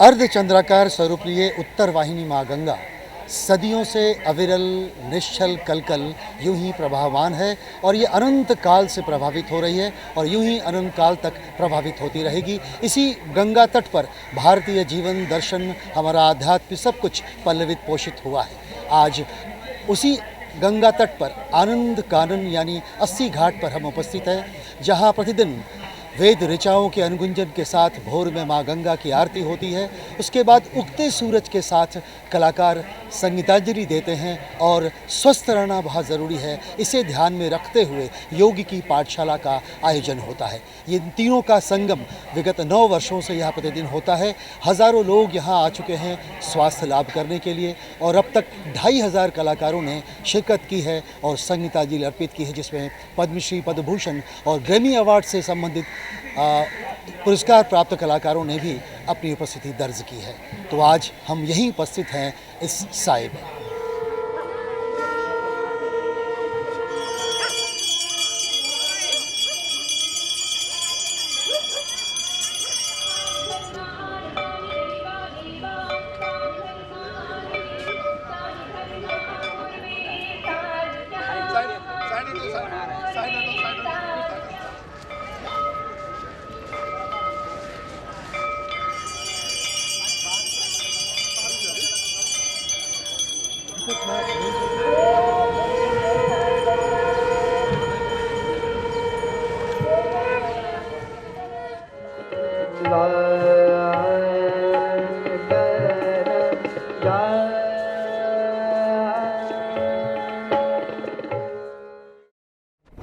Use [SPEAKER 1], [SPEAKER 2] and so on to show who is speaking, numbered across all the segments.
[SPEAKER 1] अर्धचंद्राकार स्वरूप लिए उत्तर वाहिनी माँ गंगा सदियों से अविरल, निश्चल, कलकल यूं ही प्रभावान है और ये अनंत काल से प्रभावित हो रही है और यूं ही अनंत काल तक प्रभावित होती रहेगी। इसी गंगा तट पर भारतीय जीवन दर्शन, हमारा आध्यात्म सब कुछ पल्लवित पोषित हुआ है। आज उसी गंगा तट पर आनंद कानन यानी 80 घाट पर हम उपस्थित हैं, जहाँ प्रतिदिन वेद ऋचाओं के अनुगुंजन के साथ भोर में माँ गंगा की आरती होती है। उसके बाद उगते सूरज के साथ कलाकार संगीतांजलि देते हैं और स्वस्थ रहना बहुत ज़रूरी है, इसे ध्यान में रखते हुए योग की पाठशाला का आयोजन होता है। ये तीनों का संगम विगत 9 वर्षों से यहाँ प्रतिदिन होता है। हज़ारों लोग यहाँ आ चुके हैं स्वास्थ्य लाभ करने के लिए और अब तक 2500 कलाकारों ने शिरकत की है और संगीतांजलि अर्पित की है, जिसमें पद्मश्री, पद्म भूषण और ग्रैमी अवार्ड से संबंधित पुरस्कार प्राप्त कलाकारों ने भी अपनी उपस्थिति दर्ज की है। तो आज हम यहीं उपस्थित हैं इस साए में।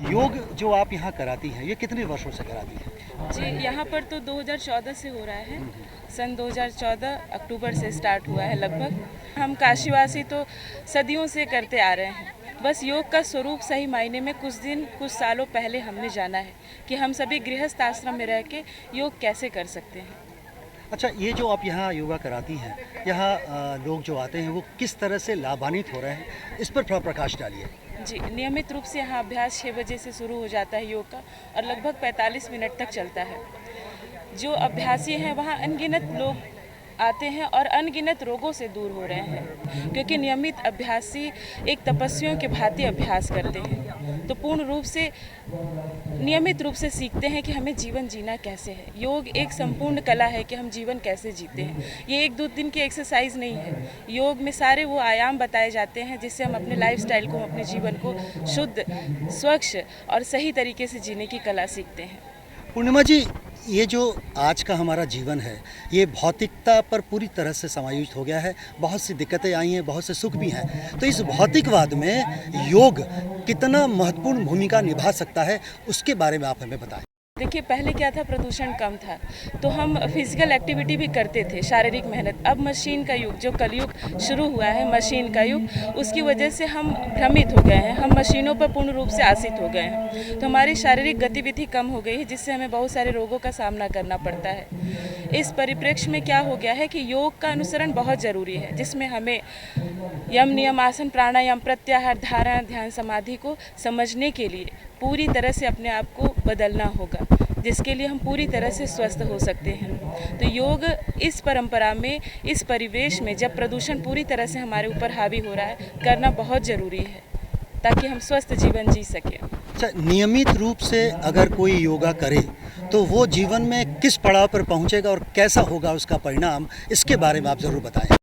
[SPEAKER 1] योग जो आप यहाँ कराती हैं, ये कितने वर्षों से कराती हैं?
[SPEAKER 2] जी, यहाँ पर तो 2014 से हो रहा है। सन 2014 अक्टूबर से स्टार्ट हुआ है लगभग। हम काशीवासी तो सदियों से करते आ रहे हैं। बस योग का स्वरूप सही मायने में कुछ सालों पहले हमने जाना है कि हम सभी गृहस्थ आश्रम में रह के योग कैसे कर सकते हैं।
[SPEAKER 1] अच्छा, ये जो आप यहाँ योगा कराती हैं, यहाँ लोग जो आते हैं वो किस तरह से लाभान्वित हो रहे हैं, इस पर थोड़ा प्रकाश डालिए।
[SPEAKER 2] जी, नियमित रूप से यहाँ अभ्यास 6 बजे से शुरू हो जाता है योग का और लगभग 45 मिनट तक चलता है। जो अभ्यासी हैं वहाँ अनगिनत लोग आते हैं और अनगिनत रोगों से दूर हो रहे हैं, क्योंकि नियमित अभ्यासी एक तपस्वियों के भांति अभ्यास करते हैं, तो पूर्ण रूप से नियमित रूप से सीखते हैं कि हमें जीवन जीना कैसे है। योग एक संपूर्ण कला है कि हम जीवन कैसे जीते हैं। ये 1-2 दिन की एक्सरसाइज नहीं है। योग में सारे वो आयाम बताए जाते हैं जिससे हम अपने लाइफस्टाइल को, अपने जीवन को शुद्ध, स्वच्छ और सही तरीके से जीने की कला सीखते हैं।
[SPEAKER 1] पूर्णिमा जी, ये जो आज का हमारा जीवन है, ये भौतिकता पर पूरी तरह से समायोजित हो गया है। बहुत सी दिक्कतें आई हैं, बहुत से सुख भी हैं। तो इस भौतिकवाद में योग कितना महत्वपूर्ण भूमिका निभा सकता है, उसके बारे में आप हमें बताएं।
[SPEAKER 2] देखिए, पहले क्या था, प्रदूषण कम था तो हम फिजिकल एक्टिविटी भी करते थे, शारीरिक मेहनत। अब मशीन का युग, जो कलयुग शुरू हुआ है, मशीन का युग, उसकी वजह से हम भ्रमित हो गए हैं, हम मशीनों पर पूर्ण रूप से आश्रित हो गए हैं। तो हमारी शारीरिक गतिविधि कम हो गई है, जिससे हमें बहुत सारे रोगों का सामना करना पड़ता है। इस परिप्रेक्ष्य में क्या हो गया है कि योग का अनुसरण बहुत ज़रूरी है, जिसमें हमें यम, नियम, आसन, प्राणायाम, प्रत्याहार, धारणा, ध्यान, समाधि को समझने के लिए पूरी तरह से अपने आप को बदलना होगा, जिसके लिए हम पूरी तरह से स्वस्थ हो सकते हैं। तो योग इस परंपरा में, इस परिवेश में, जब प्रदूषण पूरी तरह से हमारे ऊपर हावी हो रहा है, करना बहुत ज़रूरी है ताकि हम स्वस्थ जीवन जी सकें।
[SPEAKER 1] अच्छा, नियमित रूप से अगर कोई योगा करे तो वो जीवन में किस पड़ाव पर पहुंचेगा और कैसा होगा उसका परिणाम, इसके बारे में आप ज़रूर बताएं।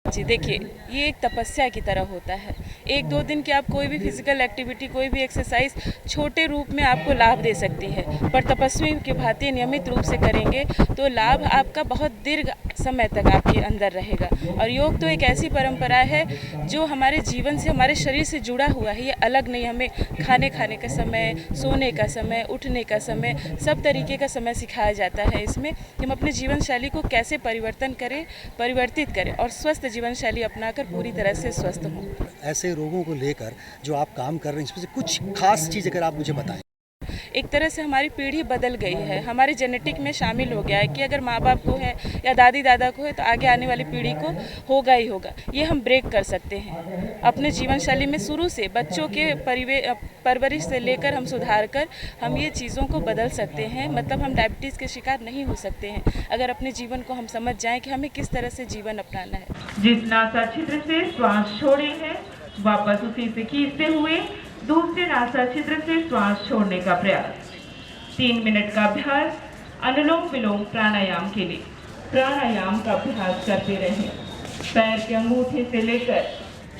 [SPEAKER 2] जी, देखिए, ये एक तपस्या की तरह होता है। 1-2 दिन की आप कोई भी फिजिकल एक्टिविटी, कोई भी एक्सरसाइज छोटे रूप में आपको लाभ दे सकती है, पर तपस्वी के भांति नियमित रूप से करेंगे तो लाभ आपका बहुत दीर्घ समय तक आपके अंदर रहेगा। और योग तो एक ऐसी परंपरा है जो हमारे जीवन से, हमारे शरीर से जुड़ा हुआ है। ये अलग नहीं, हमें खाने का समय, सोने का समय, उठने का समय, सब तरीके का समय सिखाया जाता है इसमें कि हम अपने जीवन शैली को कैसे परिवर्तित करें और स्वस्थ जीवन शैली अपनाकर पूरी तरह से स्वस्थ हों।
[SPEAKER 1] ऐसे रोगों को लेकर जो आप काम कर रहे हैं, इसमें से कुछ खास चीज़ अगर आप मुझे बताएं।
[SPEAKER 2] एक तरह से हमारी पीढ़ी बदल गई है, हमारे जेनेटिक में शामिल हो गया है कि अगर माँ बाप को है या दादी दादा को है तो आगे आने वाली पीढ़ी को होगा ही होगा। ये हम ब्रेक कर सकते हैं अपने जीवन शैली में। शुरू से बच्चों के परवरिश से लेकर हम सुधार कर हम ये चीज़ों को बदल सकते हैं। मतलब हम डायबिटीज़ के शिकार नहीं हो सकते हैं अगर अपने जीवन को हम समझ जाएं कि हमें किस तरह से जीवन अपनाना है।
[SPEAKER 3] जिस नासा छिद्र से श्वास छोड़े हैं वापस उसी से खींचते हुए दूसरे नासा छिद्र से श्वास छोड़ने का प्रयास। 3 मिनट का अभ्यास अनुलोम विलोम प्राणायाम के लिए। प्राणायाम का अभ्यास करते रहें। पैर के अंगूठे से लेकर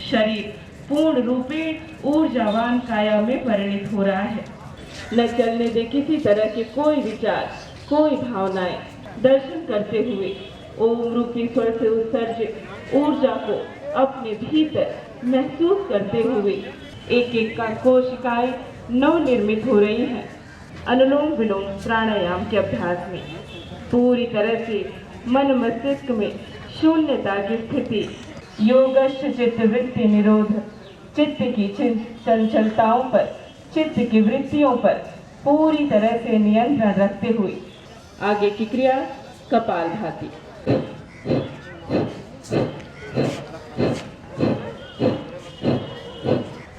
[SPEAKER 3] शरीर पूर्ण रूपे ऊर्जावान काया में परिणित हो रहा है। न चलने दे किसी तरह के कोई विचार, कोई भावनाएं। दर्शन करते हुए ओम रूपी स्वर से उत्सर्जित ऊर्जा को अपने भीतर महसूस करते हुए एक एक का कोशिकाएं नवनिर्मित हो रही हैं। अनुलोम विलोम प्राणायाम के अभ्यास में पूरी तरह से मन मस्तिष्क में शून्यता की स्थिति, योगस्थ चित्त वृत्ति निरोध, चित्त की चंचलताओं पर, चित्त की वृत्तियों पर पूरी तरह से नियंत्रण रखते हुए आगे की क्रिया कपालभाति।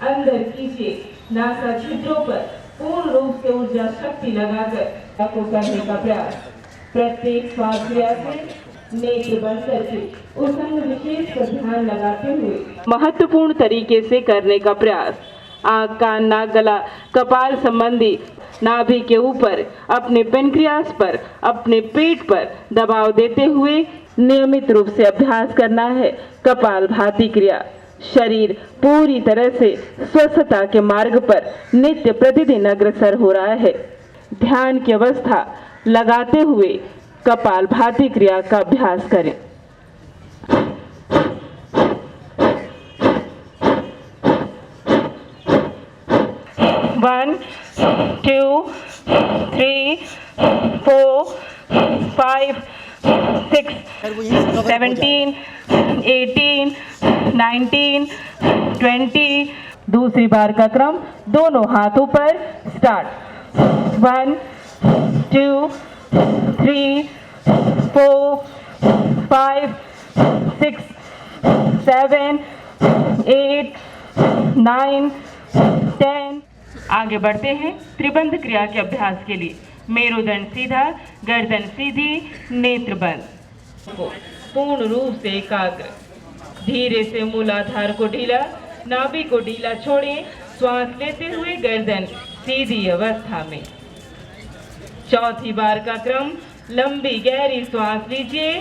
[SPEAKER 3] अंदर कीजिए, नासा छिद्रों पर पूर्ण रूप से ऊर्जा शक्ति लगाकर को करने का प्रयास। प्रत्येक श्वास क्रिया से नेत्र बंद करके उस अंग विशेष पर ध्यान लगाते हुए महत्वपूर्ण तरीके से करने का प्रयास। आँख, कान, नाक, गला, कपाल संबंधी नाभि के ऊपर, अपने पेनक्रियास पर, अपने पेट पर दबाव देते हुए नियमित रूप से अभ्यास करना है कपालभाति क्रिया। शरीर पूरी तरह से स्वस्थता के मार्ग पर नित्य प्रतिदिन अग्रसर हो रहा है। ध्यान की अवस्था लगाते हुए कपालभाति क्रिया का अभ्यास करें। One, 2, 3, 4, 5, 6, 17, 18, 19, 20। दूसरी बार का क्रम दोनों हाथों पर। स्टार्ट। 1, 2, 3, 4, 5, 6, 7, 8, 9, 10। आगे बढ़ते हैं त्रिबंध क्रिया के अभ्यास के लिए। मेरुदंड सीधा, गर्दन सीधी, नेत्र बंद। पूर्ण रूप से एकाग्र। धीरे से मूलाधार को ढीला, नाभि को ढीला छोड़ें। श्वास लेते हुए गर्दन सीधी अवस्था में। चौथी बार का क्रम लंबी गहरी श्वास लीजिए,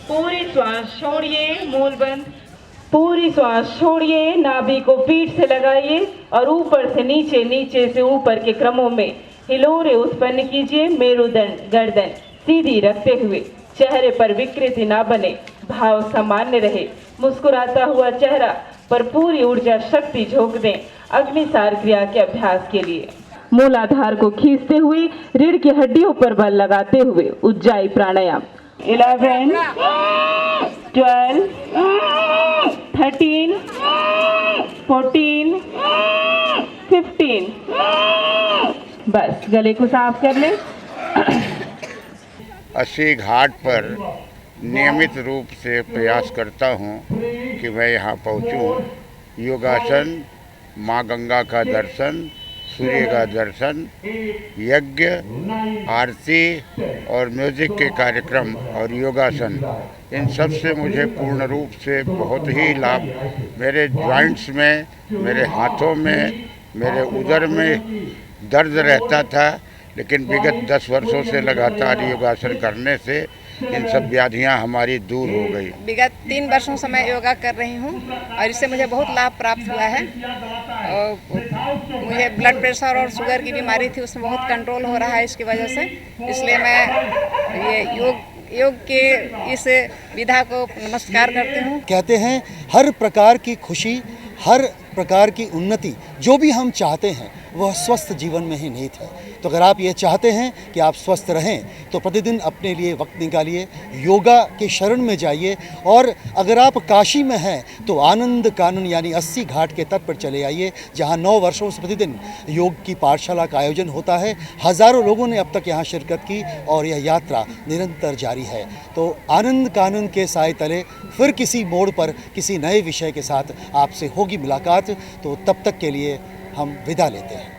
[SPEAKER 3] पूरी श्वास छोड़िए, मूल बंद। पूरी श्वास छोड़िए, नाभि को पीठ से लगाइए और ऊपर से नीचे, नीचे से ऊपर के क्रमों में हिलोरे उत्पन्न कीजिए। मेरुदंड गर्दन सीधी रखते हुए चेहरे पर विकृति ना बने, भाव सामान्य रहे। मुस्कुराता हुआ चेहरा पर पूरी ऊर्जा शक्ति झोंक दें अग्निसार क्रिया के अभ्यास के लिए। मूलाधार को खींचते हुए रीढ़ की हड्डियों पर बल लगाते हुए उज्जाई प्राणायाम। 11, 12, 13, 14, 15। बस गले को साफ कर लें।
[SPEAKER 4] अस्सी घाट पर नियमित रूप से प्रयास करता हूँ कि मैं यहाँ पहुँचूँ। योगासन, माँ गंगा का दर्शन, सूर्य का दर्शन, यज्ञ, आरती और म्यूज़िक के कार्यक्रम और योगासन, इन सब से मुझे पूर्ण रूप से बहुत ही लाभ। मेरे जॉइंट्स में, मेरे हाथों में, मेरे उदर में दर्द रहता था, लेकिन विगत 10 वर्षों से लगातार योगासन करने से इन सब व्याधियां हमारी दूर हो गई।
[SPEAKER 5] विगत 3 वर्षों से मैं योगा कर रही हूं और इससे मुझे बहुत लाभ प्राप्त हुआ है। और मुझे ब्लड प्रेशर और शुगर की बीमारी थी, उसमें बहुत कंट्रोल हो रहा है इसकी वजह से। इसलिए मैं ये योग के इस विधा को नमस्कार करती हूँ।
[SPEAKER 1] कहते हैं हर प्रकार की खुशी, हर प्रकार की उन्नति जो भी हम चाहते हैं वह स्वस्थ जीवन में ही निहित है। तो अगर आप ये चाहते हैं कि आप स्वस्थ रहें तो प्रतिदिन अपने लिए वक्त निकालिए, योगा के शरण में जाइए, और अगर आप काशी में हैं तो आनंद कानन यानी 80 घाट के तट पर चले आइए, जहाँ 9 वर्षों से प्रतिदिन योग की पाठशाला का आयोजन होता है। हज़ारों लोगों ने अब तक यहाँ शिरकत की और यह यात्रा निरंतर जारी है। तो आनंद कानन के साए तले फिर किसी मोड़ पर किसी नए विषय के साथ आपसे होगी मुलाकात। तो तब तक के लिए हम विदा लेते हैं।